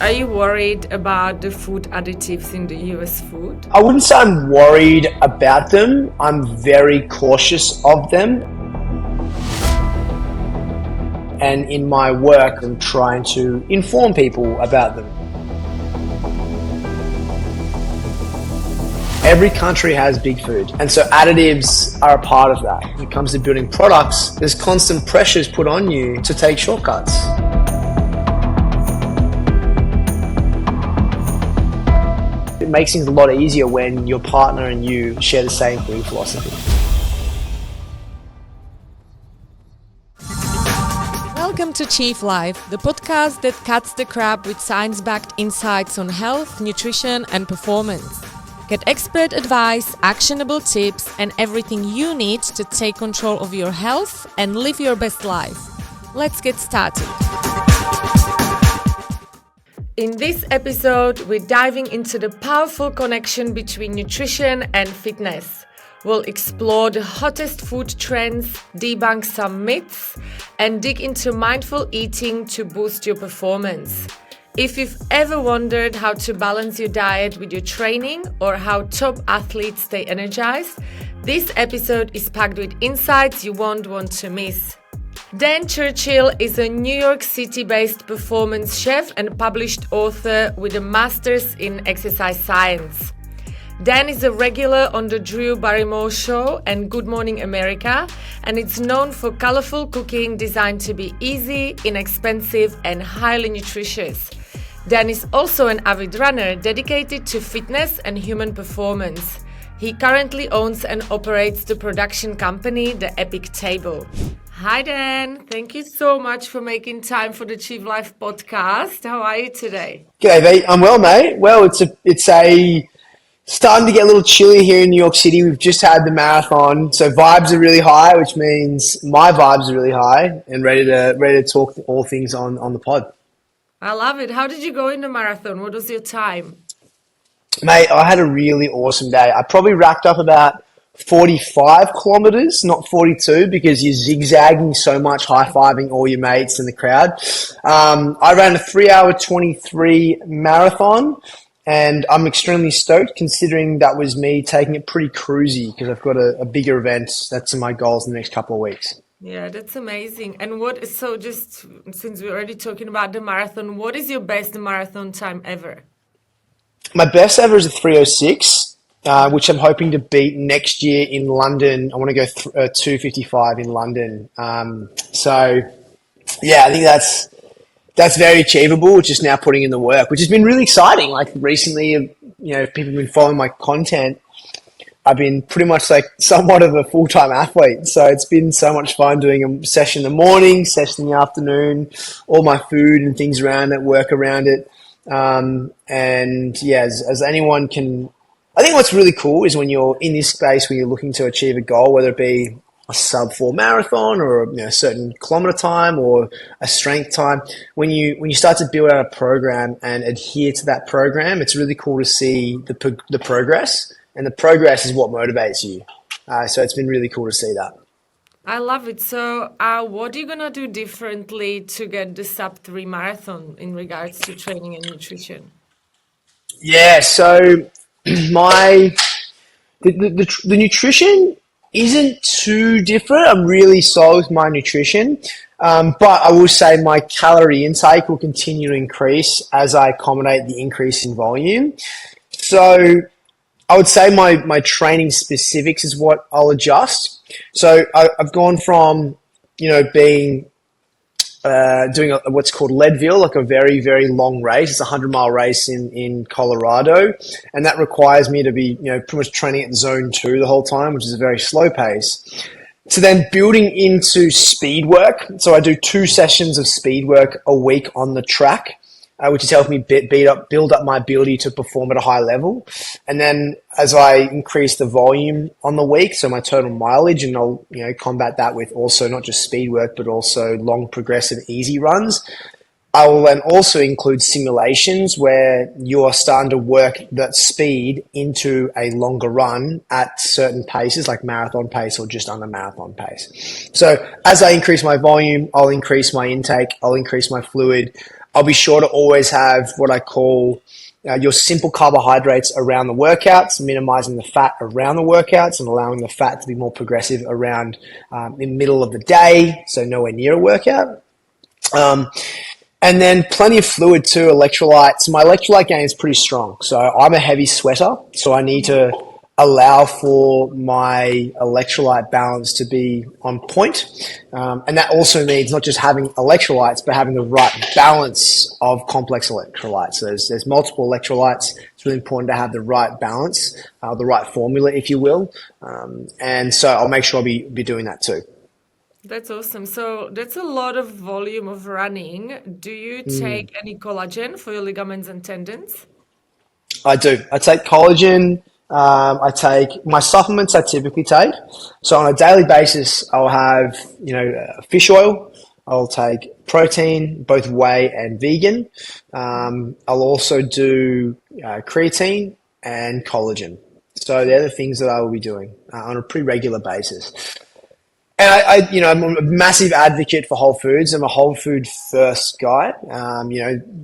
are you worried about the food additives in the US food? I wouldn't say I'm worried about them. I'm very cautious of them. And in my work, I'm trying to inform people about them. Every country has big food, and so additives are a part of that. When it comes to building products, there's constant pressures put on you to take shortcuts. It makes things a lot easier when your partner and you share the same food philosophy. Welcome to Chief Life, the podcast that cuts the crap with science-backed insights on health, nutrition, and performance. Get expert advice, actionable tips, and everything you need to take control of your health and live your best life. Let's get started. In this episode, we're diving into the powerful connection between nutrition and fitness. We'll explore the hottest food trends, debunk some myths, and dig into mindful eating to boost your performance. If you've ever wondered how to balance your diet with your training or how top athletes stay energized, this episode is packed with insights you won't want to miss. Dan Churchill is a New York City-based performance chef and published author with a master's in exercise science. Dan is a regular on the Drew Barrymore Show and Good Morning America, and it's known for colorful cooking designed to be easy, inexpensive, and highly nutritious. Dan is also an avid runner dedicated to fitness and human performance. He currently owns and operates the production company, The Epic Table. Hi Dan, thank you so much for making time for the Chief Life podcast. How are you today? G'day, mate. I'm well, mate. Well, it's starting to get a little chilly here in New York City. We've just had the marathon, so vibes are really high, which means my vibes are really high and ready to talk all things on the pod. I love it. How did you go in the marathon? What was your time? Mate, I had a really awesome day. I probably racked up about 45 kilometers, not 42, because you're zigzagging so much, high-fiving all your mates in the crowd. I ran a 3-hour 23 marathon, and I'm extremely stoked considering that was me taking it pretty cruisy because I've got a bigger event. That's in my goals in the next couple of weeks. Yeah, that's amazing. And so just since we're already talking about the marathon, what is your best marathon time ever? My best ever is a 3:06, which I'm hoping to beat next year in London. I want to go 2:55 in London. So yeah, I think that's very achievable. Just now putting in the work, which has been really exciting. Like recently, if people have been following my content, I've been pretty much like somewhat of a full-time athlete. So it's been so much fun doing a session in the morning, session in the afternoon, all my food and things around it, work around it. And yeah, as anyone can, I think what's really cool is when you're in this space where you're looking to achieve a goal, whether it be a sub-4 marathon or a certain kilometer time or a strength time, when you start to build out a program and adhere to that program, it's really cool to see the progress. And the progress is what motivates you. So it's been really cool to see that. I love it. So what are you going to do differently to get the sub-3 marathon in regards to training and nutrition? Yeah, so the nutrition isn't too different. I'm really solid with my nutrition. But I will say my calorie intake will continue to increase as I accommodate the increase in volume. So I would say my training specifics is what I'll adjust. So I've gone from, being doing what's called Leadville, like a very, very long race. It's a 100-mile race in Colorado, and that requires me to be, pretty much training at zone 2 the whole time, which is a very slow pace. So then building into speed work. So I do 2 sessions of speed work a week on the track, which has helped me build up my ability to perform at a high level. And then as I increase the volume on the week, so my total mileage, and I'll combat that with also not just speed work, but also long progressive easy runs. I will then also include simulations where you're starting to work that speed into a longer run at certain paces, like marathon pace or just under marathon pace. So as I increase my volume, I'll increase my intake, I'll increase my fluid. I'll be sure to always have what I call your simple carbohydrates around the workouts, minimizing the fat around the workouts and allowing the fat to be more progressive around in the middle of the day, so nowhere near a workout. And then plenty of fluid too, electrolytes. My electrolyte game is pretty strong. So I'm a heavy sweater, so I need to allow for my electrolyte balance to be on point. And that also means not just having electrolytes, but having the right balance of complex electrolytes. So there's multiple electrolytes. It's really important to have the right balance, the right formula, if you will. And so I'll make sure I'll be doing that too. That's awesome. So that's a lot of volume of running. Do you take any collagen for your ligaments and tendons? I do. I take collagen. I take my supplements. I typically take. So on a daily basis, I'll have fish oil. I'll take protein, both whey and vegan. I'll also do creatine and collagen. So they're the things that I will be doing on a pretty regular basis. And I'm a massive advocate for whole foods. I'm a whole food first guy.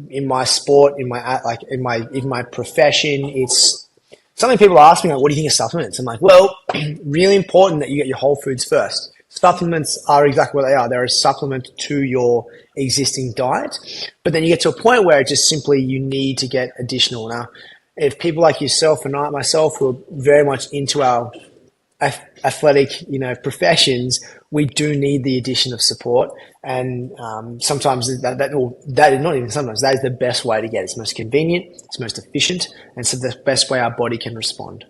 In my sport, in my profession, it's something people ask me, like, what do you think of supplements? I'm like, well, really important that you get your whole foods first. Supplements are exactly what they are. They're a supplement to your existing diet. But then you get to a point where it's just simply you need to get additional. Now, if people like yourself and myself who are very much into our athletic, professions, we do need the addition of support. And sometimes that is not even sometimes, that is the best way to get it. It's most convenient, it's most efficient, and it's the best way our body can respond.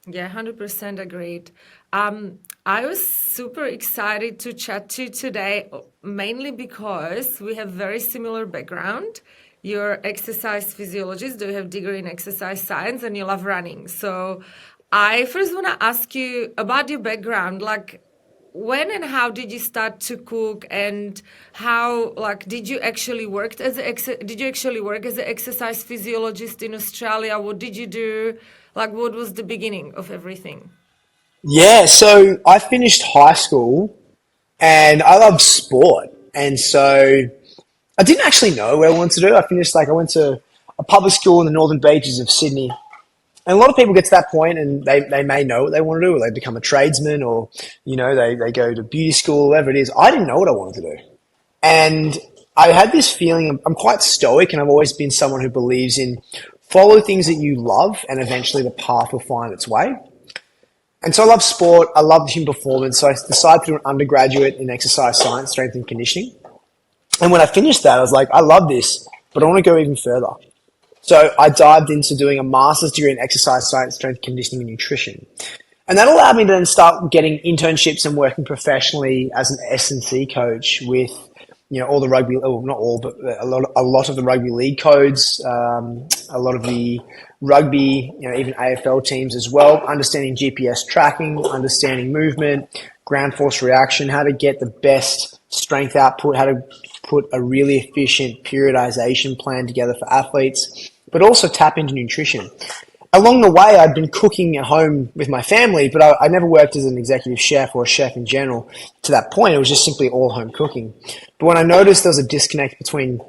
Yeah, 100% agreed. I was super excited to chat to you today, mainly because we have very similar background. You're exercise physiologist, you have a degree in exercise science, and you love running. So I first want to ask you about your background. Like, when and how did you start to cook, and how, did you actually work as an exercise physiologist in Australia? What did you do? What was the beginning of everything? Yeah, so I finished high school and I love sport. And so I didn't actually know what I wanted to do. I went to a public school in the northern beaches of Sydney. And a lot of people get to that point and they may know what they want to do, or they become a tradesman, or, they go to beauty school, whatever it is. I didn't know what I wanted to do. And I had this feeling, I'm quite stoic, and I've always been someone who believes in follow things that you love and eventually the path will find its way. And so I love sport. I love human performance. So I decided to do an undergraduate in exercise science, strength and conditioning. And when I finished that, I was like, I love this, but I want to go even further. So I dived into doing a master's degree in exercise science, strength, conditioning, and nutrition. And that allowed me to then start getting internships and working professionally as an S&C coach with, all the rugby, not all, but a lot of the rugby league codes, a lot of the rugby, even AFL teams as well, understanding GPS tracking, understanding movement, ground force reaction, how to get the best strength output, how to put a really efficient periodization plan together for athletes, but also tap into nutrition. Along the way, I'd been cooking at home with my family, but I never worked as an executive chef or a chef in general. To that point, it was just simply all home cooking. But when I noticed there was a disconnect between,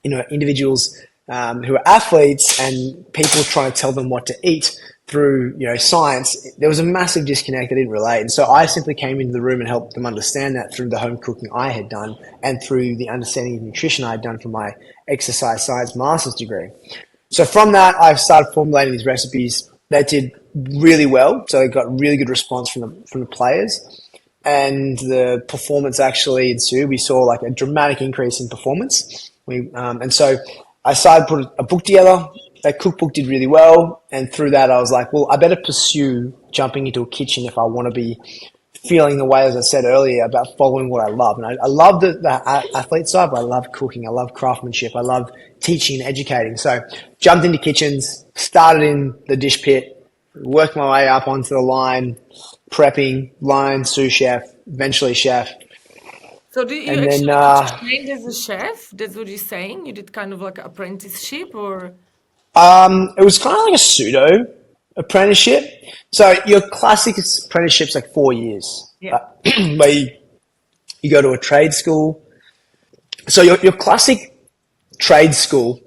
individuals who are athletes and people trying to tell them what to eat through, science, there was a massive disconnect that didn't relate. And so I simply came into the room and helped them understand that through the home cooking I had done and through the understanding of nutrition I had done from my exercise science master's degree. So from that, I started formulating these recipes that did really well. So I got really good response from the players, and the performance actually ensued. We saw a dramatic increase in performance. And so I started putting a book together. That cookbook did really well, and through that, I was like, well, I better pursue jumping into a kitchen if I want to be feeling the way, as I said earlier, about following what I love. And I love the athlete side, but I love cooking. I love craftsmanship. I love teaching and educating. So jumped into kitchens, started in the dish pit, worked my way up onto the line, prepping, line, sous chef, eventually chef. So did you actually trained as a chef? That's what you're saying? You did kind of like an apprenticeship, or? It was kind of like a pseudo apprenticeship. So your classic apprenticeship's 4 years. Yeah. Where you go to a trade school. So your classic trade school.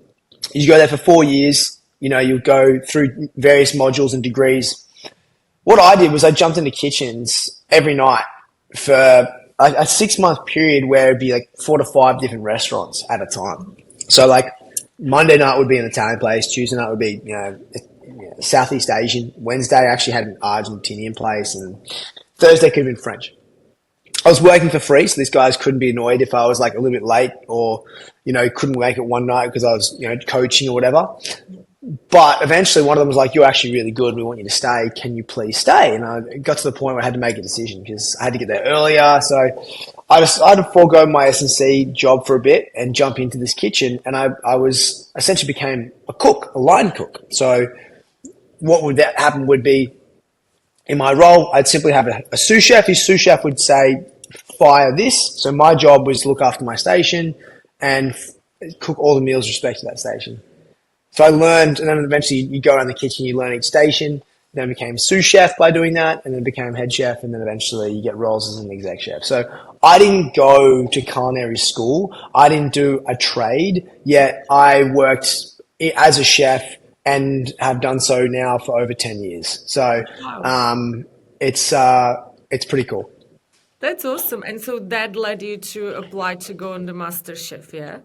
You go there for 4 years. You go through various modules and degrees. What I did was I jumped into kitchens every night for a 6-month period where it'd be like 4 to 5 different restaurants at a time. So like Monday night would be an Italian place. Tuesday night would be, Southeast Asian. Wednesday I actually had an Argentinian place, and Thursday could have been French. I was working for free, so these guys couldn't be annoyed if I was like a little bit late or, couldn't make it one night because I was, coaching or whatever. But eventually one of them was like, "You're actually really good. We want you to stay. Can you please stay?" And I got to the point where I had to make a decision because I had to get there earlier. So I had to forego my S&C job for a bit and jump into this kitchen. And I was essentially became a cook, a line cook. So what would that happen would be in my role, I'd simply have a sous chef. His sous chef would say, "Fire this." So my job was to look after my station and cook all the meals with respect to that station. So I learned, and then eventually you go around the kitchen, you learn each station. Then I became sous chef by doing that, and then became head chef, and then eventually you get roles as an exec chef. So I didn't go to culinary school. I didn't do a trade, yet I worked as a chef and have done so now for over 10 years. So it's pretty cool. That's awesome. And so that led you to apply to go on the MasterChef, yeah?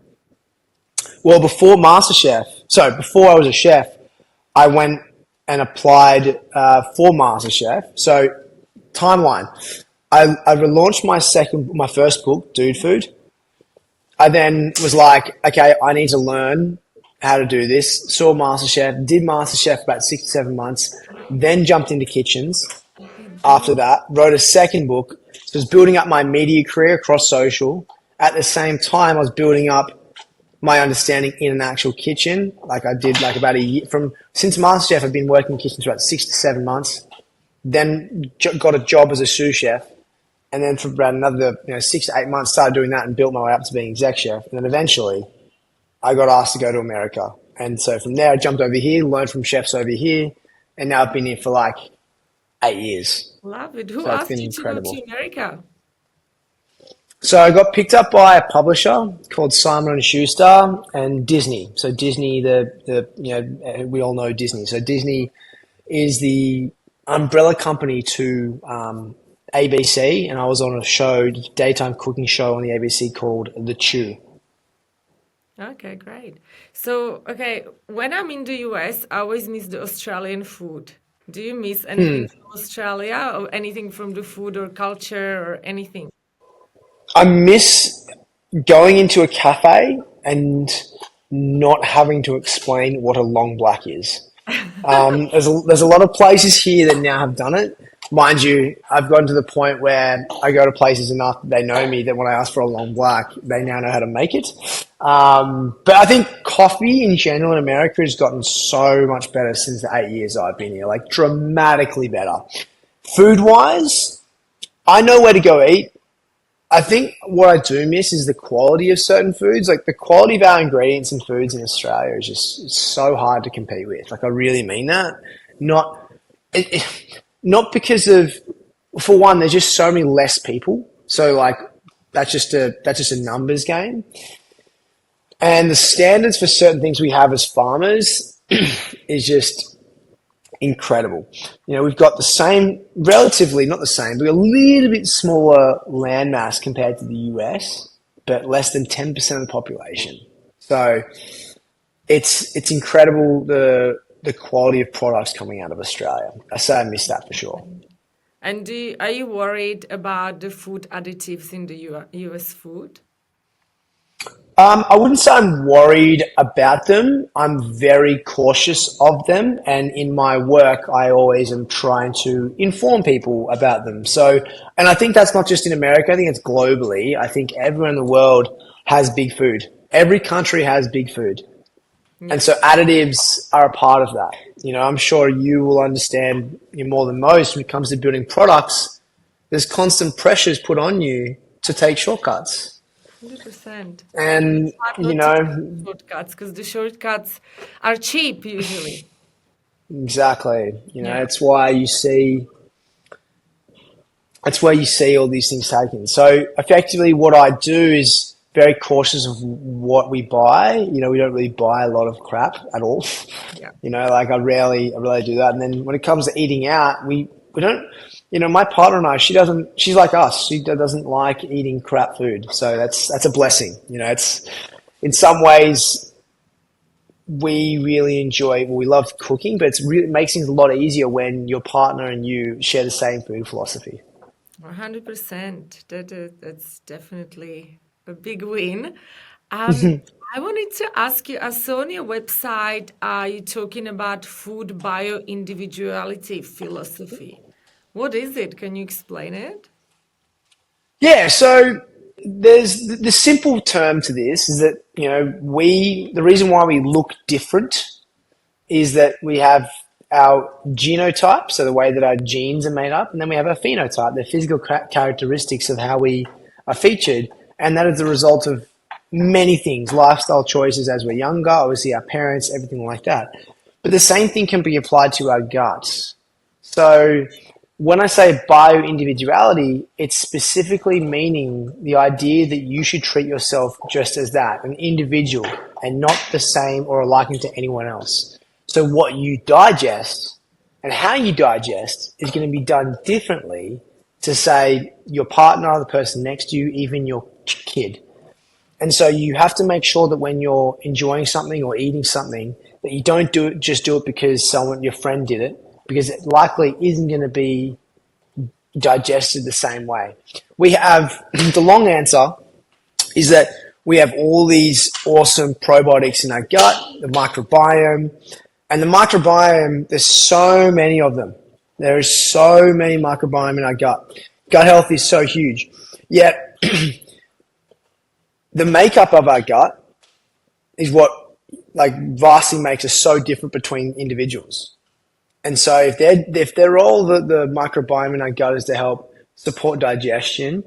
Well, before I was a chef, I went and applied for MasterChef. So, timeline. I relaunched my first book, Dude Food. I then was like, okay, I need to learn how to do this. Saw MasterChef, did MasterChef about 6 to 7 months, then jumped into kitchens. After that, wrote a second book. So I was building up my media career across social. At the same time, I was building up my understanding in an actual kitchen. Like I did like about a year since MasterChef, I've been working in kitchens for about 6 to 7 months, then got a job as a sous chef. And then for about another 6 to 8 months, started doing that and built my way up to being exec chef. And then eventually I got asked to go to America. And so from there, I jumped over here, learned from chefs over here. And now I've been here for like 8 years. Love it. Who asked you to go to America? So I got picked up by a publisher called Simon & Schuster and Disney. So Disney, we all know Disney. So Disney is the umbrella company to ABC, and I was on a daytime cooking show on the ABC called The Chew. Okay, great. So, when I'm in the US, I always miss the Australian food. Do you miss anything from Australia or anything from the food or culture or anything? I miss going into a cafe and not having to explain what a long black is. There's a lot of places here that now have done it. Mind you, I've gotten to the point where I go to places enough that they know me that when I ask for a long black, they now know how to make it. But I think coffee in general in America has gotten so much better since the 8 years I've been here, like dramatically better. Food-wise, I know where to go eat. I think what I do miss is the quality of certain foods. Like the quality of our ingredients and foods in Australia is just so hard to compete with. Like I really mean that. Not because of, for one, there's just so many less people. So like that's just a numbers game. And the standards for certain things we have as farmers is just incredible. We've got the same, relatively, not the same, but a little bit smaller land mass compared to the US, but less than 10% of the population. So it's incredible the quality of products coming out of Australia. I say I miss that for sure. And are you worried about the food additives in the US food? I wouldn't say I'm worried about them. I'm very cautious of them. And in my work, I always am trying to inform people about them. And I think that's not just in America. I think it's globally. I think everyone in the world has big food. Every country has big food. And so additives are a part of that. I'm sure you will understand more than most when it comes to building products. There's constant pressures put on you to take shortcuts. 100%. And, shortcuts, because the shortcuts are cheap usually. Exactly. It's why you see all these things taken. So effectively what I do is very cautious of what we buy. We don't really buy a lot of crap at all. Yeah. Like I rarely do that. And then when it comes to eating out, we don't, my partner and I, she's like us. She doesn't like eating crap food. So that's a blessing. It's in some ways we really enjoy, we love cooking, but it makes things a lot easier when your partner and you share the same food philosophy. 100%. That's definitely a big win. I wanted to ask you, I saw on your website, you're talking about food bio-individuality philosophy. What is it? Can you explain it? Yeah, so there's the simple term to this is that, the reason why we look different is that we have our genotype, so the way that our genes are made up, and then we have our phenotype, the physical characteristics of how we are featured, and that is the result of many things, lifestyle choices as we're younger, obviously our parents, everything like that. But the same thing can be applied to our guts. So when I say bio-individuality, it's specifically meaning the idea that you should treat yourself just as that, an individual, and not the same or liking to anyone else. So what you digest and how you digest is going to be done differently to, say, your partner, the person next to you, even your kid. And so you have to make sure that when you're enjoying something or eating something, that you don't do it because your friend did it, because it likely isn't going to be digested the same way. We have, the long answer is that we have all these awesome probiotics in our gut, the microbiome. And the microbiome, there's so many of them. There is so many microbiome in our gut. Gut health is so huge. Yet, the makeup of our gut is what vastly makes us so different between individuals. And so if they're all the microbiome in our gut is to help support digestion,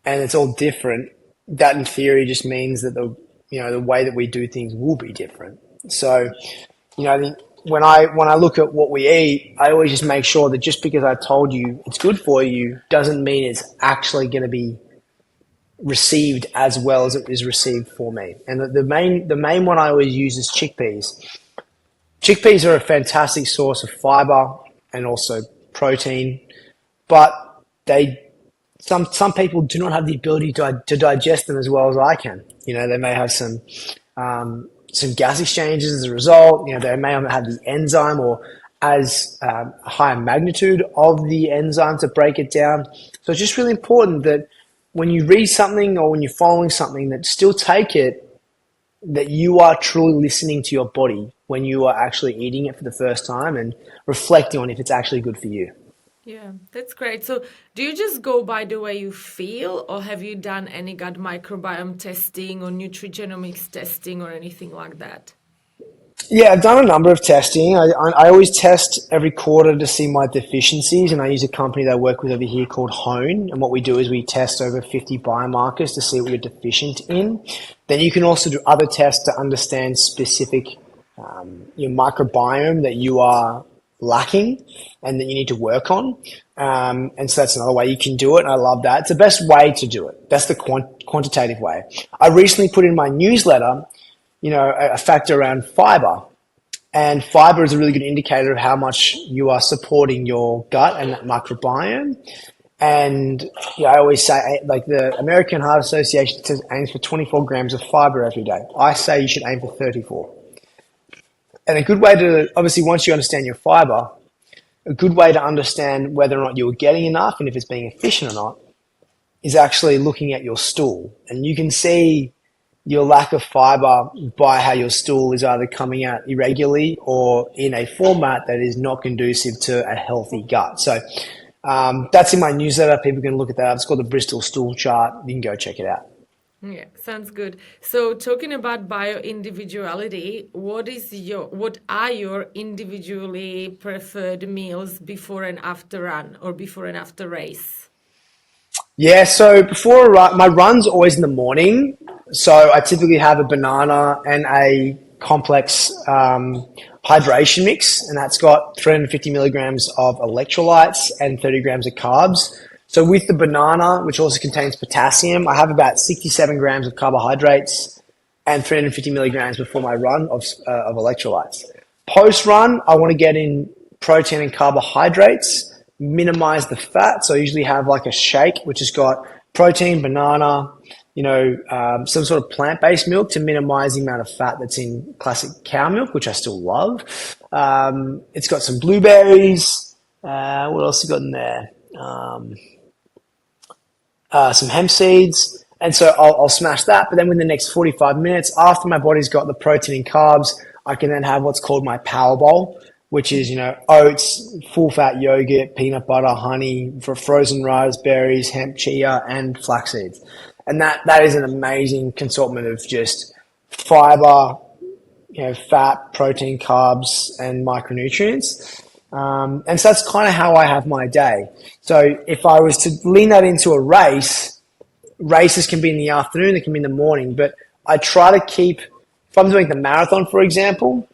and it's all different, that in theory just means that the way that we do things will be different. So, I think when I look at what we eat, I always just make sure that just because I told you it's good for you doesn't mean it's actually going to be received as well as it is received for me. And the main one I always use is chickpeas. Chickpeas are a fantastic source of fiber and also protein, but some people do not have the ability to digest them as well as I can. They may have some gas exchanges as a result. They may not have the enzyme or as high magnitude of the enzyme to break it down. So it's just really important that when you read something or when you're following something, that still take it, that you are truly listening to your body when you are actually eating it for the first time and reflecting on if it's actually good for you. Yeah, that's great. So do you just go by the way you feel, or have you done any gut microbiome testing or nutrigenomics testing or anything like that? Yeah, I've done a number of testing. I always test every quarter to see my deficiencies, and I use a company that I work with over here called Hone. And what we do is we test over 50 biomarkers to see what you're deficient in. Then you can also do other tests to understand specific your microbiome that you are lacking and that you need to work on. And so that's another way you can do it. And I love that. It's the best way to do it. That's the quantitative way. I recently put in my newsletter a factor around fiber, and fiber is a really good indicator of how much you are supporting your gut and that microbiome. And I always say, the American Heart Association aims for 24 grams of fiber every day. I say you should aim for 34. And a good way to, obviously, once you understand your fiber, a good way to understand whether or not you're getting enough and if it's being efficient or not is actually looking at your stool. And you can see your lack of fiber by how your stool is either coming out irregularly or in a format that is not conducive to a healthy gut. So that's in my newsletter. People can look at that. It's called the Bristol Stool Chart. You can go check it out. Yeah, sounds good. So talking about bio-individuality, what are your individually preferred meals before and after run or before and after race? Yeah, so before a run, my run's always in the morning. So I typically have a banana and a complex hydration mix, and that's got 350 milligrams of electrolytes and 30 grams of carbs. So with the banana, which also contains potassium, I have about 67 grams of carbohydrates and 350 milligrams before my run of electrolytes. Post-run, I want to get in protein and carbohydrates, minimize the fat. So I usually have like a shake, which has got protein, banana, some sort of plant-based milk to minimize the amount of fat that's in classic cow milk, which I still love. It's got some blueberries. What else you got in there? Some hemp seeds. And so I'll smash that. But then within the next 45 minutes, after my body's got the protein and carbs, I can then have what's called my power bowl, which is, oats, full fat yogurt, peanut butter, honey, for frozen raspberries, hemp chia, and flax seeds. And that is an amazing assortment of just fiber, fat, protein, carbs, and micronutrients. And so that's kind of how I have my day. So if I was to lean that into a races can be in the afternoon, they can be in the morning, but I try to keep, if I'm doing the marathon, for example,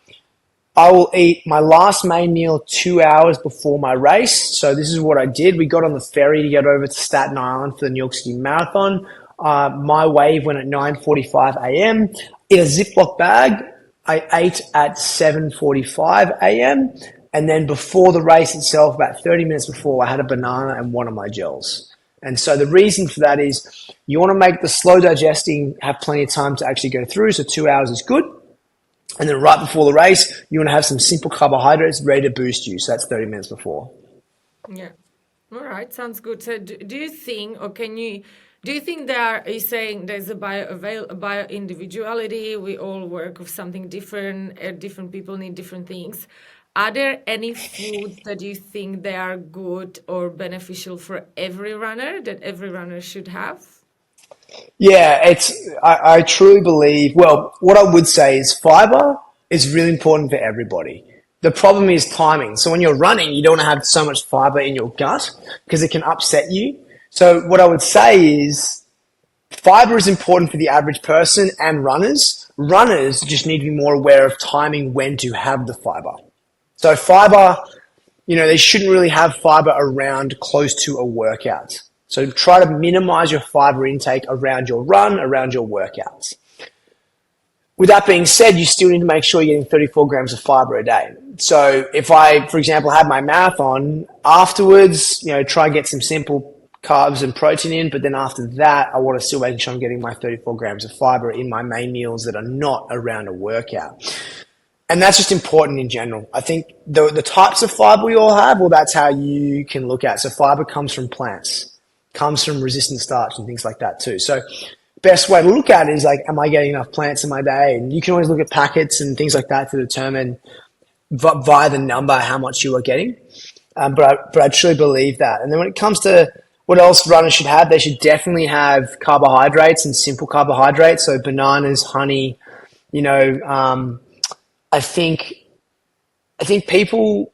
I will eat my last main meal 2 hours before my race. So this is what I did. We got on the ferry to get over to Staten Island for the New York City Marathon. My wave went at 9:45 a.m. In a Ziploc bag, I ate at 7:45 a.m. And then before the race itself, about 30 minutes before, I had a banana and one of my gels. And so the reason for that is you want to make the slow digesting have plenty of time to actually go through. So 2 hours is good. And then right before the race, you want to have some simple carbohydrates ready to boost you. So that's 30 minutes before. Yeah. All right. Sounds good. So do you think, or do you think you're saying there's a bio-individuality? We all work with something different. Different people need different things. Are there any foods that you think they are good or beneficial for every runner, that every runner should have? Yeah, I truly believe, well, what I would say is fiber is really important for everybody. The problem is timing. So when you're running, you don't want to have so much fiber in your gut because it can upset you. So what I would say is fiber is important for the average person and runners. Runners just need to be more aware of timing when to have the fiber. So fiber, they shouldn't really have fiber around close to a workout. So try to minimize your fiber intake around your run, around your workouts. With that being said, you still need to make sure you're getting 34 grams of fiber a day. So if I, for example, had my marathon afterwards, try and get some simple carbs and protein in, but then after that, I want to still make sure I'm getting my 34 grams of fiber in my main meals that are not around a workout. And that's just important in general. I think the types of fiber we all have, well, that's how you can look at it. So fiber comes from plants, comes from resistant starch and things like that too. So best way to look at it is like, am I getting enough plants in my day? And you can always look at packets and things like that to determine via the number how much you are getting. But I truly believe that. And then when it comes to what else runners should have, they should definitely have carbohydrates and simple carbohydrates. So bananas, honey, I think people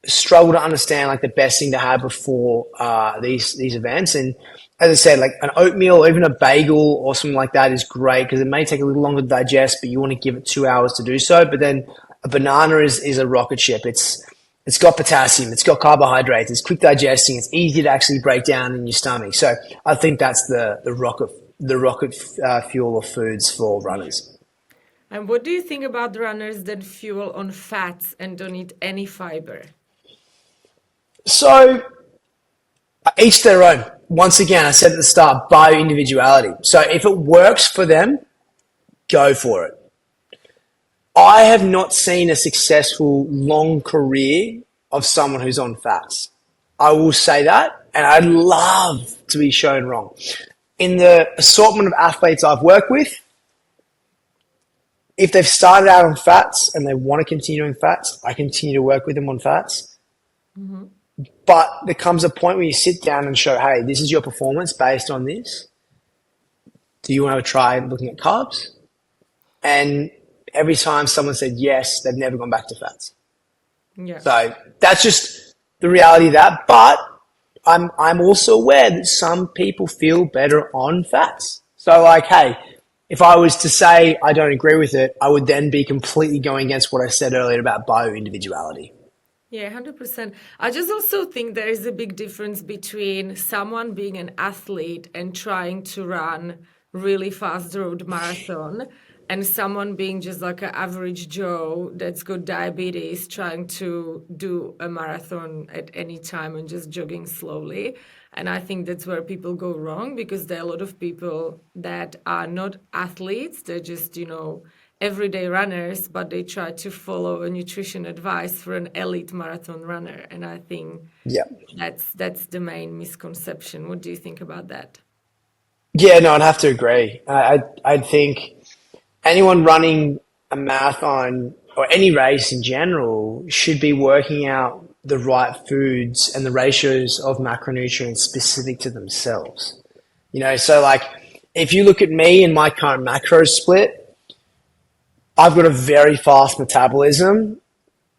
struggle to understand like the best thing to have before these events. And as I said, like an oatmeal or even a bagel or something like that is great because it may take a little longer to digest, but you want to give it 2 hours to do so. But then a banana is a rocket ship. It's got potassium, it's got carbohydrates, it's quick digesting, it's easy to actually break down in your stomach. So I think that's the rocket fuel of foods for runners. And what do you think about runners that fuel on fats and don't eat any fiber? So each their own. Once again, I said at the start, bio-individuality. So if it works for them, go for it. I have not seen a successful long career of someone who's on fats. I will say that, and I'd love to be shown wrong. In the assortment of athletes I've worked with, if they've started out on fats and they want to continue on fats, I continue to work with them on fats. Mm-hmm. But there comes a point where you sit down and show, hey, this is your performance based on this. Do you want to try looking at carbs? And every time someone said yes, they've never gone back to fats. Yeah. So that's just the reality of that. But I'm also aware that some people feel better on fats. So like, hey, if I was to say I don't agree with it, I would then be completely going against what I said earlier about bio-individuality. Yeah, 100%. I just also think there is a big difference between someone being an athlete and trying to run really fast road marathon and someone being just like an average Joe that's got diabetes trying to do a marathon at any time and just jogging slowly. And I think that's where people go wrong because there are a lot of people that are not athletes. They're just, everyday runners, but they try to follow a nutrition advice for an elite marathon runner. And I think Yeah. that's the main misconception. What do you think about that? Yeah, no, I'd have to agree. I'd think anyone running a marathon or any race in general should be working out the right foods and the ratios of macronutrients specific to themselves. So like if you look at me and my current macro split, I've got a very fast metabolism.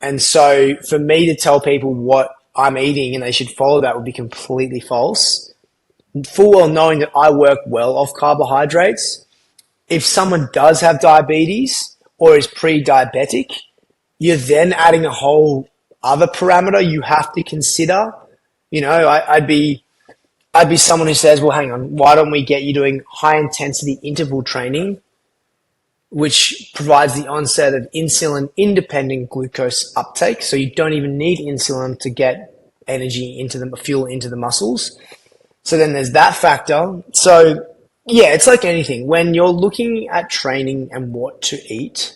And so for me to tell people what I'm eating and they should follow that would be completely false. Full well knowing that I work well off carbohydrates. If someone does have diabetes or is pre-diabetic, you're then adding a whole other parameter you have to consider. I'd be someone who says, well, hang on, why don't we get you doing high intensity interval training, which provides the onset of insulin independent glucose uptake. So you don't even need insulin to get energy into the fuel into the muscles. So then there's that factor. So yeah, it's like anything. When you're looking at training and what to eat,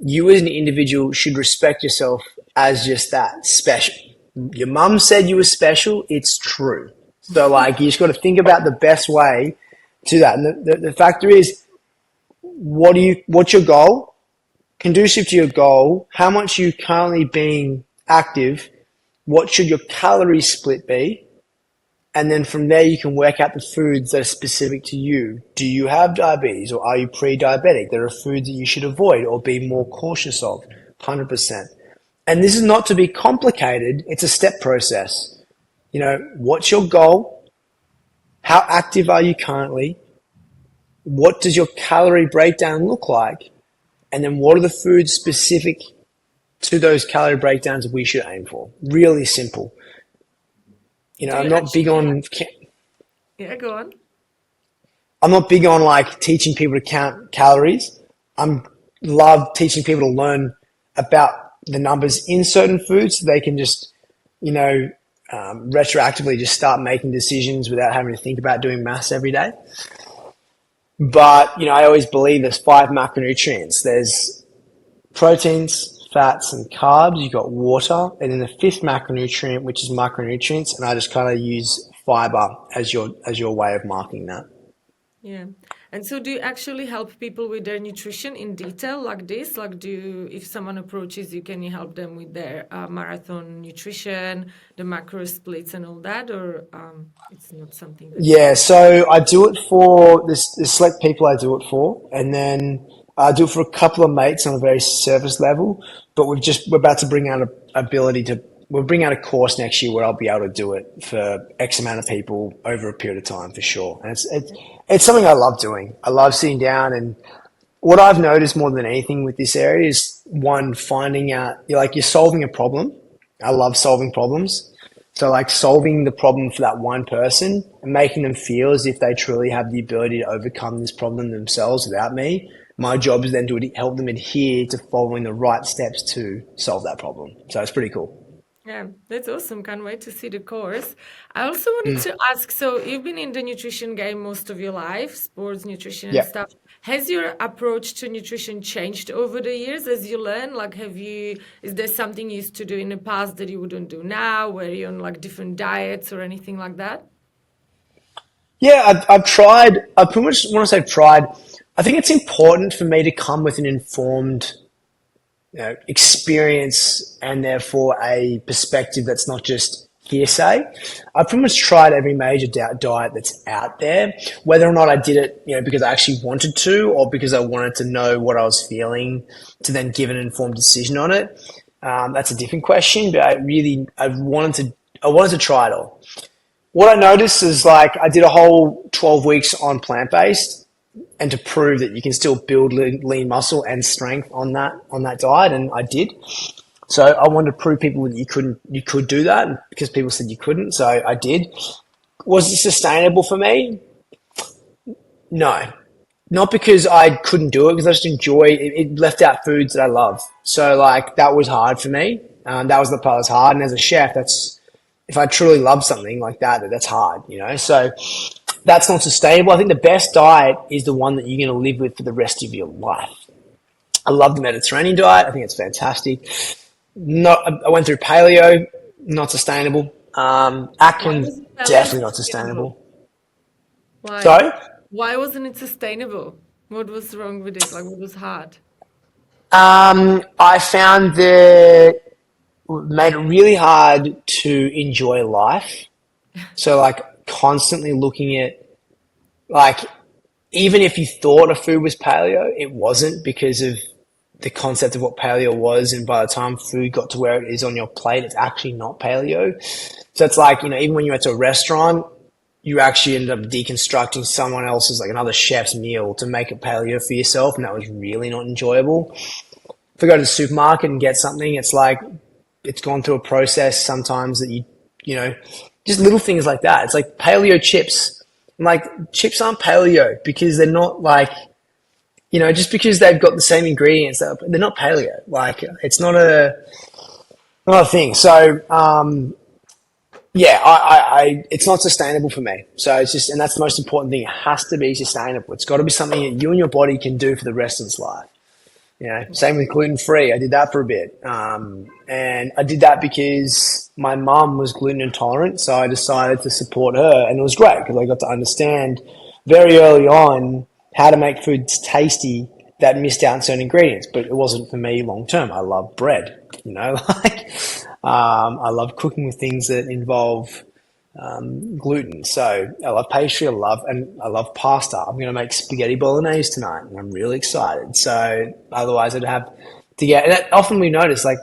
you as an individual should respect yourself as just that, special. Your mum said you were special. It's true. So like you just got to think about the best way to that. And the factor is, what's your goal? Conducive to your goal, how much are you currently being active? What should your calorie split be? And then from there, you can work out the foods that are specific to you. Do you have diabetes or are you pre-diabetic? There are foods that you should avoid or be more cautious of, 100%. And this is not to be complicated. It's a step process. What's your goal? How active are you currently? What does your calorie breakdown look like? And then what are the foods specific to those calorie breakdowns we should aim for? Really simple. I'm not big on... Yeah, go on. I'm not big on like teaching people to count calories. Love teaching people to learn about the numbers in certain foods so they can just, retroactively just start making decisions without having to think about doing maths every day. But, I always believe there's 5 macronutrients. There's proteins, fats, and carbs. You've got water. And then the 5th macronutrient, which is micronutrients. And I just kind of use fiber as your way of marking that. Yeah. And so do you actually help people with their nutrition in detail like this? Like if someone approaches you, can you help them with their marathon nutrition, the macro splits and all that? Or it's not something that... Yeah, so I do it for the select people I do it for. And then I do it for a couple of mates on a very surface level. But we're about to bring out we'll bring out a course next year where I'll be able to do it for X amount of people over a period of time for sure. And it's something I love doing. I love sitting down, and what I've noticed more than anything with this area is one, finding out, you're solving a problem. I love solving problems. So like solving the problem for that one person and making them feel as if they truly have the ability to overcome this problem themselves without me. My job is then to help them adhere to following the right steps to solve that problem. So it's pretty cool. Yeah, that's awesome. Can't wait to see the course. I also wanted to ask, so you've been in the nutrition game most of your life, sports nutrition and Yeah. stuff. Has your approach to nutrition changed over the years as you learn? Like, is there something you used to do in the past that you wouldn't do now? Were you on like different diets or anything like that? Yeah, I've tried. I pretty much want to say tried. I think it's important for me to come with an informed experience and therefore a perspective that's not just hearsay. I pretty much tried every major diet that's out there, whether or not I did it, because I actually wanted to or because I wanted to know what I was feeling to then give an informed decision on it. That's a different question, but I wanted to try it all. What I noticed is I did a whole 12 weeks on plant-based, and to prove that you can still build lean muscle and strength on that diet, and I did. So I wanted to prove people that you could do that because people said you couldn't. So I did. Was it sustainable for me? No, not because I couldn't do it, because I just enjoy it. It left out foods that I love. So like that was hard for me. That was the part that's hard. And as a chef, if I truly love something like that, that's hard, you know? So that's not sustainable. I think the best diet is the one that you're going to live with for the rest of your life. I love the Mediterranean diet. I think it's fantastic. I went through paleo, not sustainable. Atkins, definitely not sustainable. Why? Sorry? Why wasn't it sustainable? What was wrong with it? Like, what was hard? I found that made it really hard to enjoy life. So like constantly looking at like, even if you thought a food was paleo, it wasn't because of the concept of what paleo was. And by the time food got to where it is on your plate, it's actually not paleo. So it's like, you know, even when you went to a restaurant, you actually ended up deconstructing someone else's, like another chef's meal to make it paleo for yourself. And that was really not enjoyable. If I go to the supermarket and get something, it's like, it's gone through a process sometimes that you know, just little things like that. It's like paleo chips. Like chips aren't paleo because they're not like, you know, just because they've got the same ingredients, they're not paleo. Like it's not a thing. So, yeah, it's not sustainable for me. So it's just, and that's the most important thing. It has to be sustainable. It's got to be something that you and your body can do for the rest of its life. You know, same with gluten-free. I did that for a bit. And I did that because my mum was gluten intolerant. So I decided to support her, and it was great because I got to understand very early on how to make foods tasty that missed out on certain ingredients, but it wasn't for me long-term. I love bread, you know, like, I love cooking with things that involve gluten. So I love pastry, I love pasta. I'm going to make spaghetti bolognese tonight, and I'm really excited. So otherwise I'd have to get, and that often we notice like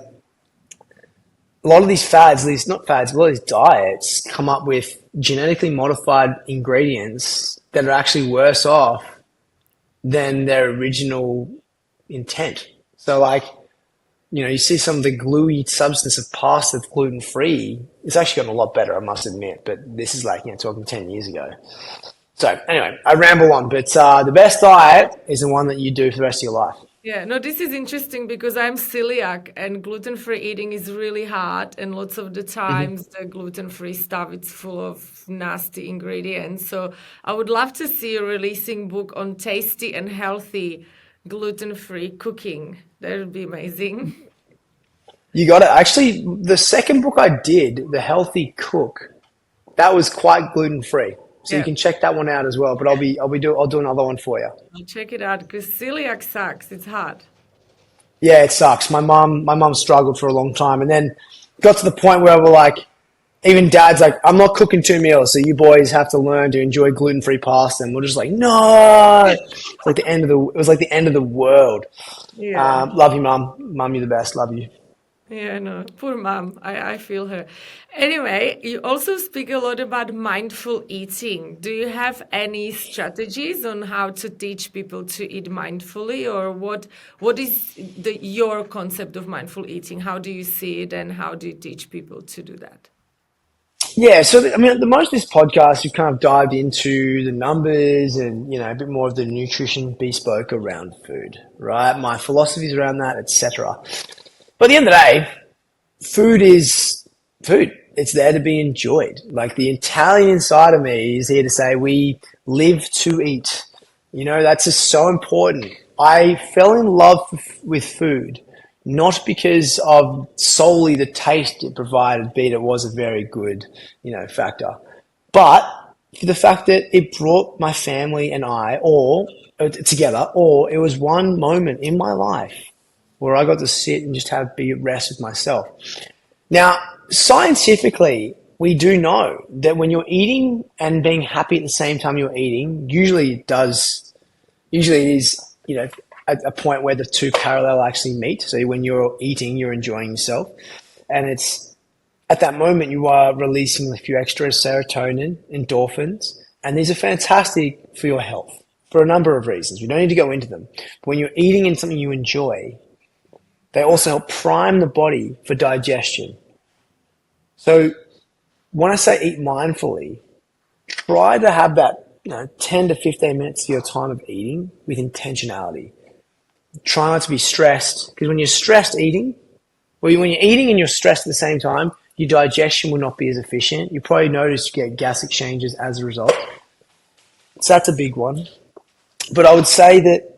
a lot of these fads, a lot of these diets come up with genetically modified ingredients that are actually worse off than their original intent. So like, you know, you see some of the gluey substance of pasta that's gluten-free. It's actually gotten a lot better, I must admit, but this is like, you know, talking 10 years ago. So anyway, I ramble on, but the best diet is the one that you do for the rest of your life. Yeah, no, this is interesting because I'm celiac and gluten-free eating is really hard, and lots of the times the gluten-free stuff it's full of nasty ingredients. So I would love to see a releasing book on tasty and healthy gluten-free cooking. That would be amazing. You got it. Actually, the second book I did, The Healthy Cook, that was quite gluten-free. So you can check that one out as well. But I'll do another one for you. I'll check it out because celiac sucks. It's hard. Yeah, it sucks. My mum struggled for a long time, and then got to the point where we're like, even Dad's like, I'm not cooking 2 meals, so you boys have to learn to enjoy gluten-free pasta. And we're just like, no. It was like the end of the world. Yeah. Love you, Mum. Mum, you're the best. Love you. Yeah, no, poor mom. I feel her. Anyway, you also speak a lot about mindful eating. Do you have any strategies on how to teach people to eat mindfully, or what is your concept of mindful eating? How do you see it, and how do you teach people to do that? Yeah, so I mean, the most of this podcast, we've kind of dived into the numbers and, you know, a bit more of the nutrition bespoke around food, right? My philosophies around that, etc. But at the end of the day, food is food. It's there to be enjoyed. Like the Italian inside of me is here to say we live to eat. You know, that's just so important. I fell in love with food, not because of solely the taste it provided, be it was a very good, you know, factor, but for the fact that it brought my family and I all together, or it was one moment in my life where I got to sit and just be at rest with myself. Now, scientifically, we do know that when you're eating and being happy at the same time you're eating, usually it is, you know, a point where the two parallel actually meet. So when you're eating, you're enjoying yourself. And it's at that moment you are releasing a few extra serotonin, endorphins, and these are fantastic for your health for a number of reasons. We don't need to go into them. But when you're eating in something you enjoy, They also help prime the body for digestion. So when I say eat mindfully, try to have that 10 to 15 minutes of your time of eating with intentionality. Try not to be stressed, because when you're stressed eating, well, when you're eating and you're stressed at the same time, your digestion will not be as efficient. You probably notice you get gas exchanges as a result. So that's a big one. But I would say that,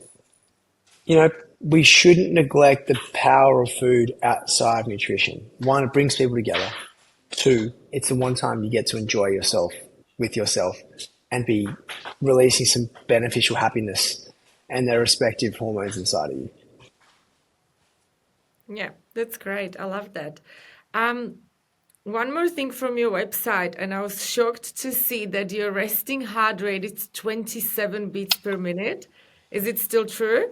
we shouldn't neglect the power of food outside of nutrition. One, it brings people together. Two, it's the one time you get to enjoy yourself with yourself and be releasing some beneficial happiness and their respective hormones inside of you. Yeah, that's great. I love that. One more thing from your website, and I was shocked to see that your resting heart rate is 27 beats per minute. Is it still true?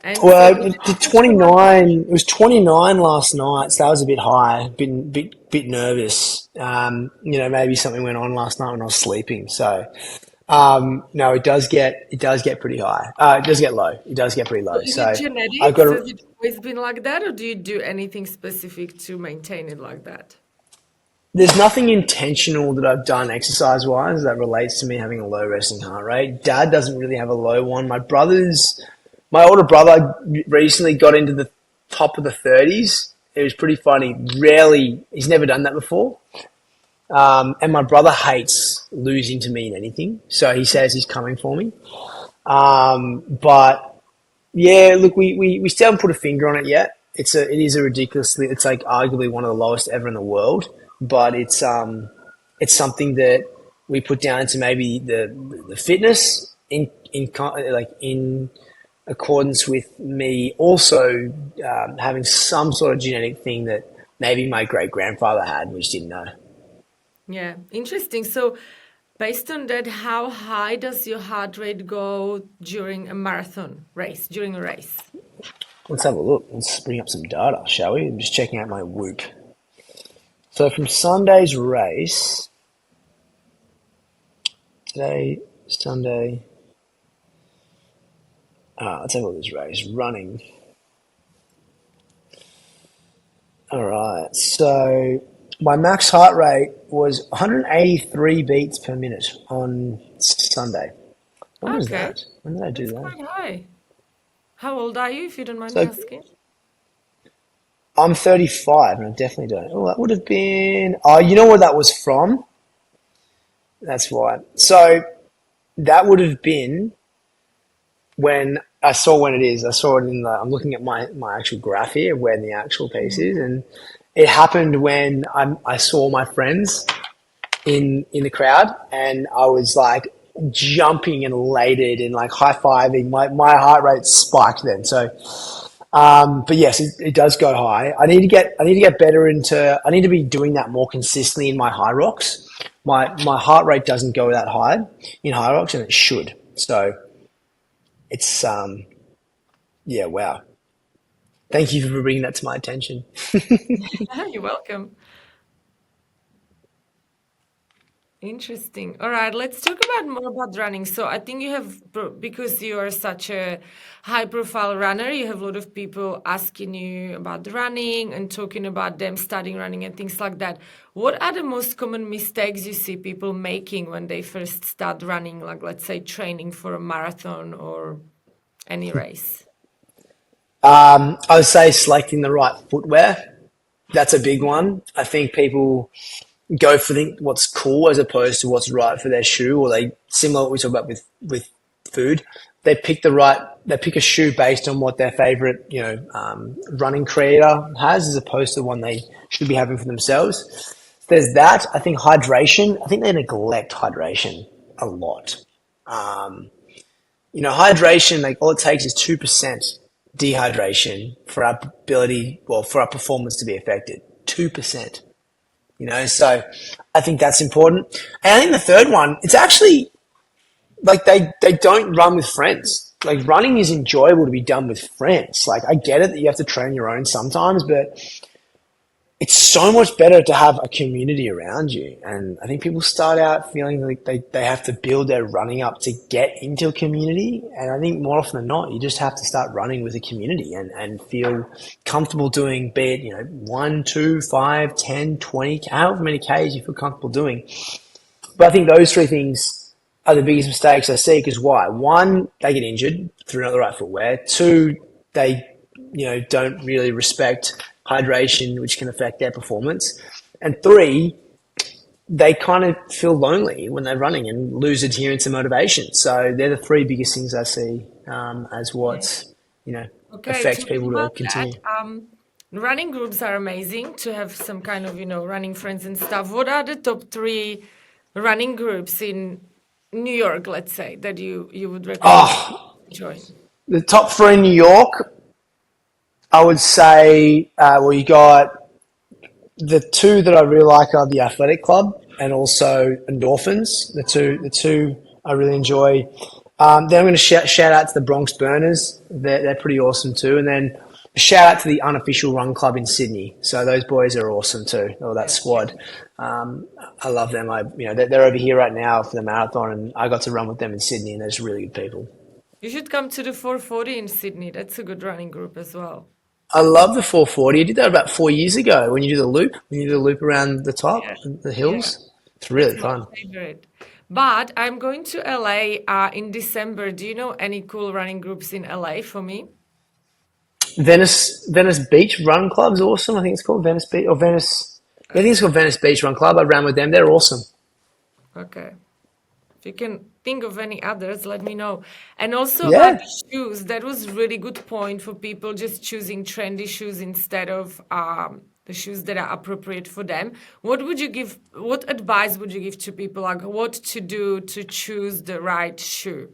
And so Well, is it the just about 29, it was 29 last night, so that was a bit high, bit nervous. Maybe something went on last night when I was sleeping. So, no, it does get pretty high. It does get low. It does get pretty so low. is it So I've got genetics? Has it always been like that, or do you do anything specific to maintain it like that? there's nothing intentional that I've done exercise wise that relates to me having a low resting heart rate. Dad doesn't really have a low one. My older brother recently got into the top of the 30s. It was pretty funny. He's never done that before. And my brother hates losing to me in anything. So he says he's coming for me. But yeah, look, we still haven't put a finger on it yet. It's like arguably one of the lowest ever in the world, but it's something that we put down to maybe the fitness in accordance with me also having some sort of genetic thing that maybe my great grandfather had, which didn't know. Yeah, interesting. So, based on that, how high does your heart rate go during a marathon race, during a race? Let's have a look. Let's bring up some data, shall we? I'm just checking out my Whoop. So from Sunday's race, today, Sunday, let's have a look at this race. Running. All right, so my max heart rate was 183 beats per minute on Sunday. When was Okay, that? When did I do that's that? quite high. How old are you, if you don't mind me So asking? I'm 35, and I definitely don't. Oh, that would have been. Oh, you know where that was from? That's why. So that would have been when I saw when it is. I saw it in the. I'm looking at my actual graph here, where the actual piece is, and it happened when I saw my friends in the crowd, and I was like jumping and elated and like high fiving. My heart rate spiked then. So. But yes, it does go high. I need to get better into. I need to be doing that more consistently in my high rocks. My heart rate doesn't go that high in high rocks, and it should. So it's yeah, wow. Thank you for bringing that to my attention. You're welcome. Interesting. All right, let's talk about more about running. So I think you have, because you are such a high-profile runner, you have a lot of people asking you about running and talking about them studying running and things like that. What are the most common mistakes you see people making when they first start running, like let's say training for a marathon or any race? I would say selecting the right footwear. That's a big one. I think people go for what's cool as opposed to what's right for their shoe, or they similar to what we talk about with food. They pick a shoe based on what their favorite running creator has, as opposed to the one they should be having for themselves. There's that. I think hydration. I think they neglect hydration a lot. Hydration, like all it takes is 2% dehydration for our performance to be affected. 2%. So I think that's important. And I think the third one, it's actually like they don't run with friends. Like running is enjoyable to be done with friends. Like I get it that you have to train your own sometimes, but it's so much better to have a community around you. And I think people start out feeling like they have to build their running up to get into a community. And I think more often than not, you just have to start running with a community and feel comfortable doing, be it, 1, 2, 5, 10, 20, however many Ks you feel comfortable doing. But I think those three things are the biggest mistakes I see, because why? One, they get injured through not the right footwear. Two, they, don't really respect hydration, which can affect their performance. And three, they kind of feel lonely when they're running and lose adherence and motivation. So they're the three biggest things I see as what, affects people to continue. Running groups are amazing to have some kind of, running friends and stuff. What are the top 3 running groups in New York, let's say, that you would recommend join? The top 3 in New York, I would say, you got the 2 that I really like are the Athletic Club and also Endorphins. The two I really enjoy. Then I'm going to shout out to the Bronx Burners. They're pretty awesome too. And then a shout out to the Unofficial Run Club in Sydney. So those boys are awesome too. Or that squad. I love them. They're over here right now for the marathon, and I got to run with them in Sydney, and they're just really good people. You should come to the 440 in Sydney. That's a good running group as well. I love the 440. I did that about 4 years ago when you do the loop. When you do the loop around the top, the hills. Yeah. It's really fun. My favorite. But I'm going to LA in December. Do you know any cool running groups in LA for me? Venice Beach Run Club's awesome. I think it's called Venice Beach or Venice. I think it's called Venice Beach Run Club. I ran with them. They're awesome. Okay. If you can think of any others, let me know. And also about the shoes, that was really good point for people just choosing trendy shoes instead of the shoes that are appropriate for them. What advice would you give to people, like what to do to choose the right shoe?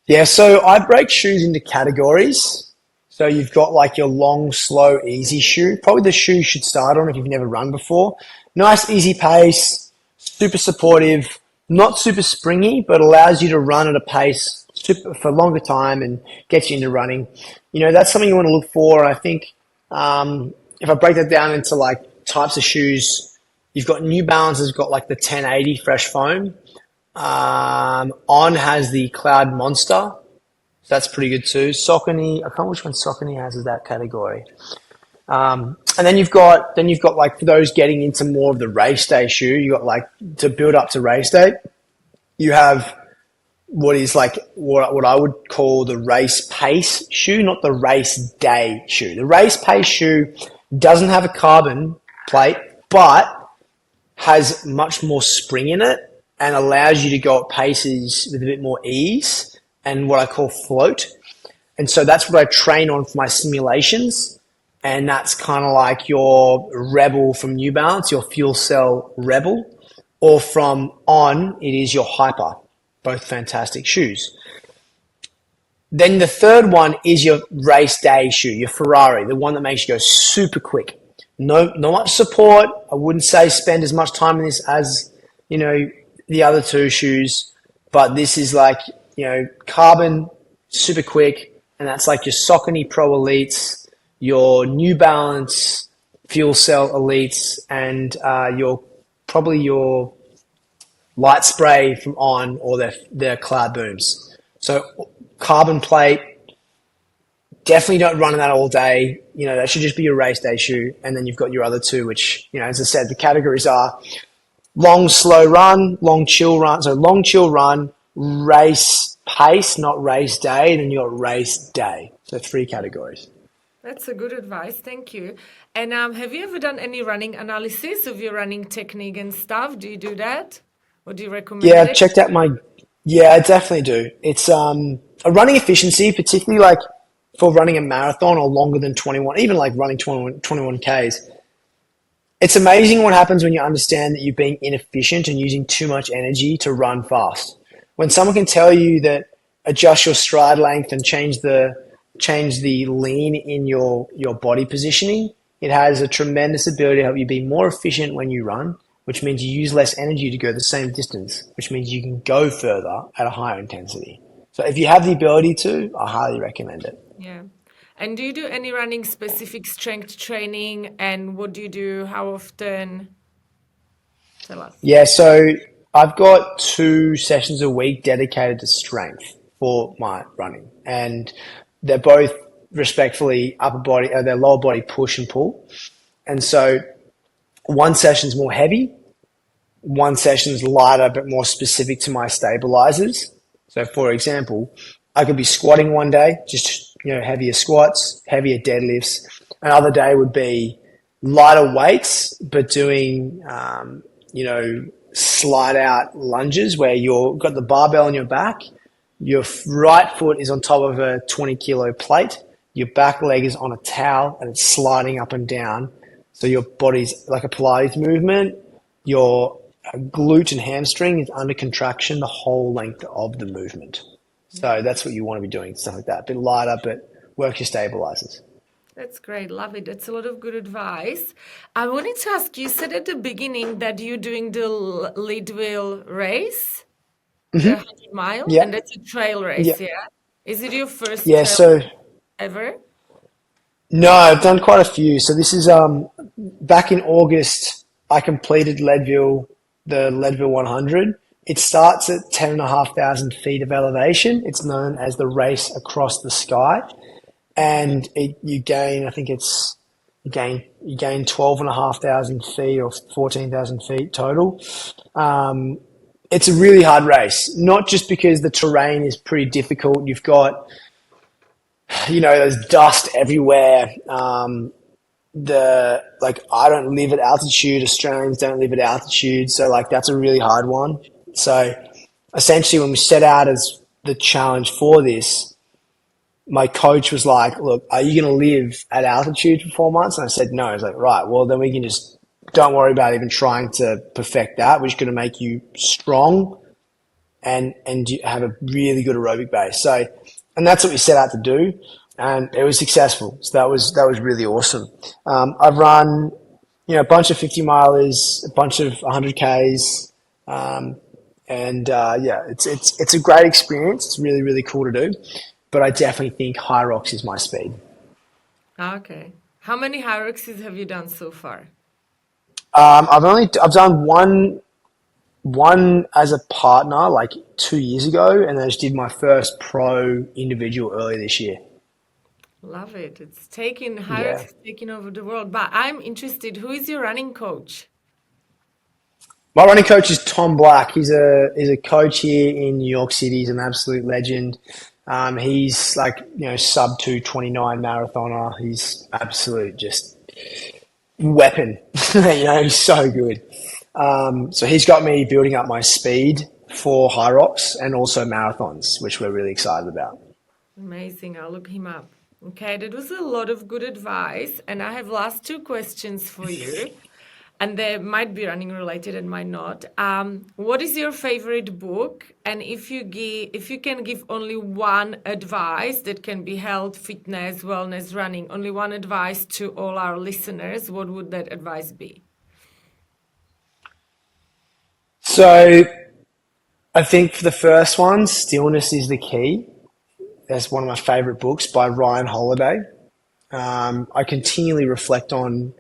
Yeah, so I break shoes into categories. So you've got like your long, slow, easy shoe. Probably the shoe you should start on if you've never run before. Nice, easy pace, super supportive. Not super springy, but allows you to run at a pace for a longer time and gets you into running. That's something you want to look for. I think if I break that down into like types of shoes, you've got New Balance has got like the 1080 Fresh Foam. On has the Cloud Monster. So that's pretty good too. Saucony, I can't remember which one Saucony has as that category. And then you've got like for those getting into more of the race day shoe, you got like to build up to race day, you have what is like what I would call the race pace shoe, not the race day shoe. The race pace shoe doesn't have a carbon plate, but has much more spring in it and allows you to go at paces with a bit more ease and what I call float. And so that's what I train on for my simulations. And that's kind of like your Rebel from New Balance, your Fuel Cell Rebel, or from On, it is your Hyper. Both fantastic shoes. Then the third one is your race day shoe, your Ferrari, the one that makes you go super quick. No much support. I wouldn't say spend as much time in this as, the other two shoes, but this is like, carbon, super quick, and that's like your Saucony Pro Elites, your New Balance Fuel Cell Elites, and your Light Spray from On or their Cloud Booms. So carbon plate, definitely don't run in that all day. That should just be your race day shoe. And then you've got your other two, which, as I said, the categories are long, slow run, long, chill run. So long, chill run, race pace, not race day. And then you've got race day. So 3 categories. That's a good advice. Thank you. And have you ever done any running analysis of your running technique and stuff? Do you do that? Or do you recommend it? I've checked out I definitely do. It's a running efficiency, particularly like for running a marathon or longer than 21, even like running 21 Ks. It's amazing what happens when you understand that you're being inefficient and using too much energy to run fast. When someone can tell you that adjust your stride length and change the lean in your body positioning, it has a tremendous ability to help you be more efficient when you run, which means you use less energy to go the same distance, which means you can go further at a higher intensity. So if you have the ability to, I highly recommend it. Yeah. And do you do any running specific strength training? And what do you do? How often? Tell us. Yeah, so I've got 2 sessions a week dedicated to strength for my running, and they're both respectfully they're lower body push and pull. And so one session's more heavy, one session's lighter but more specific to my stabilizers. So for example, I could be squatting one day, just heavier squats, heavier deadlifts. Another day would be lighter weights, but doing slide out lunges where you've got the barbell on your back, your right foot is on top of a 20-kilo plate, your back leg is on a towel and it's sliding up and down. So your body's like a Pilates movement, your glute and hamstring is under contraction the whole length of the movement. So that's what you want to be doing, stuff like that. A bit lighter, but work your stabilizers. That's great. Love it. That's a lot of good advice. I wanted to ask you said at the beginning that you're doing the Leadville race, the 100 mile, Yeah. and that's a trail race, Yeah. yeah? Is it your first Yeah, trail so ever? no, I've done quite a few. So this is back in August, I completed the Leadville 100. It starts at 10,500 feet of elevation. It's known as the race across the sky. And you gain 12,500 feet or 14,000 feet total. It's a really hard race, not just because the terrain is pretty difficult. You've got, there's dust everywhere. I don't live at altitude. Australians don't live at altitude. So that's a really hard one. So essentially when we set out as the challenge for this, my coach was like, look, are you going to live at altitude for 4 months? And I said, no. He's like, right, well, then we can just don't worry about even trying to perfect that. We're just going to make you strong and you have a really good aerobic base. So, and that's what we set out to do. And it was successful. So that was really awesome. I've run, a bunch of 50 milers, a bunch of 100Ks. It's a great experience. It's really, really cool to do. But I definitely think high rocks is my speed. Okay. How many high rocks have you done so far? I've done one as a partner 2 years ago, and I just did my first pro individual earlier this year. Love it. It's high rocks is taking over the world. But I'm interested, who is your running coach? My running coach is Tom Black. He's a coach here in New York City. He's an absolute legend. He's sub 2:29 marathoner. He's absolute just weapon. He's so good. So he's got me building up my speed for high rocks and also marathons, which we're really excited about. Amazing. I'll look him up. Okay, that was a lot of good advice. And I have last 2 questions for you. And they might be running related and might not. What is your favorite book? And if you can give only one advice that can be health, fitness, wellness, running, only one advice to all our listeners, what would that advice be? So I think for the first one, Stillness is the Key. That's one of my favorite books by Ryan Holiday. I continually reflect on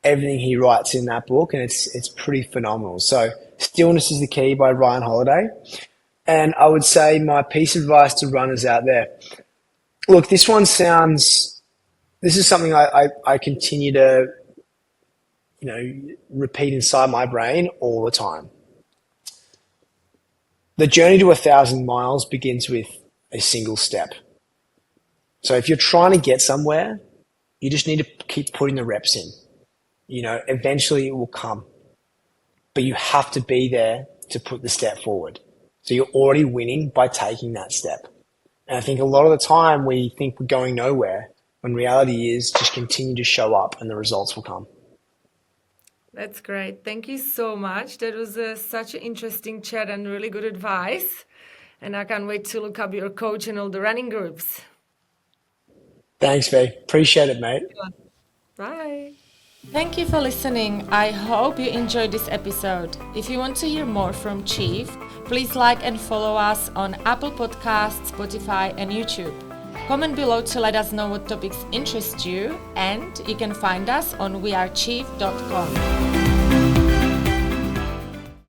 everything he writes in that book, and it's pretty phenomenal. So Stillness is the Key by Ryan Holiday. And I would say my piece of advice to runners out there, look, this is something I continue to, repeat inside my brain all the time. The journey to 1,000 miles begins with a single step. So if you're trying to get somewhere, you just need to keep putting the reps in. Eventually it will come, but you have to be there to put the step forward. So you're already winning by taking that step. And I think a lot of the time we think we're going nowhere, when reality is just continue to show up and the results will come. That's great. Thank you so much. That was such an interesting chat and really good advice. And I can't wait to look up your coach and all the running groups. Thanks, V. Appreciate it, mate. Bye. Thank you for listening. I hope you enjoyed this episode. If you want to hear more from Chief, please like and follow us on Apple Podcasts, Spotify, and YouTube. Comment below to let us know what topics interest you, and you can find us on wearechief.com.